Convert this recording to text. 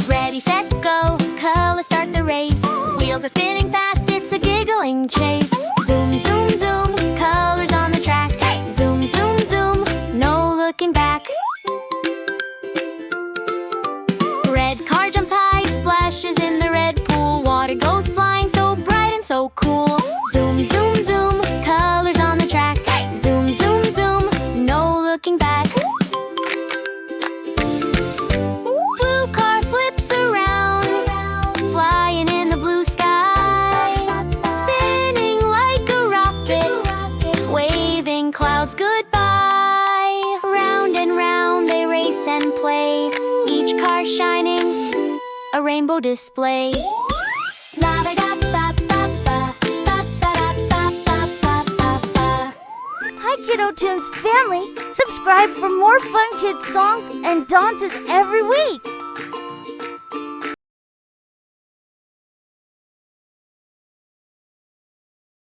Ready, set, go, colors start the race. Wheels are spinning fast, it's a giggling chase. Zoom, zoom, zoom, colors on the track. Zoom, zoom, zoom, no looking back. Red car jumps high, splashes in the red pool. Water goes flying so bright and so cool. Zoom, zoom, zoom, colors on the track. Zoom, zoom, zoom, no looking back. Blue car flips around, flying in the blue sky, spinning like a rocket, waving clouds goodbye. Round and round they race and play, each car shining a rainbow display. Hi, Kiddo Tunes family! Subscribe for more fun kids songs and dances every week.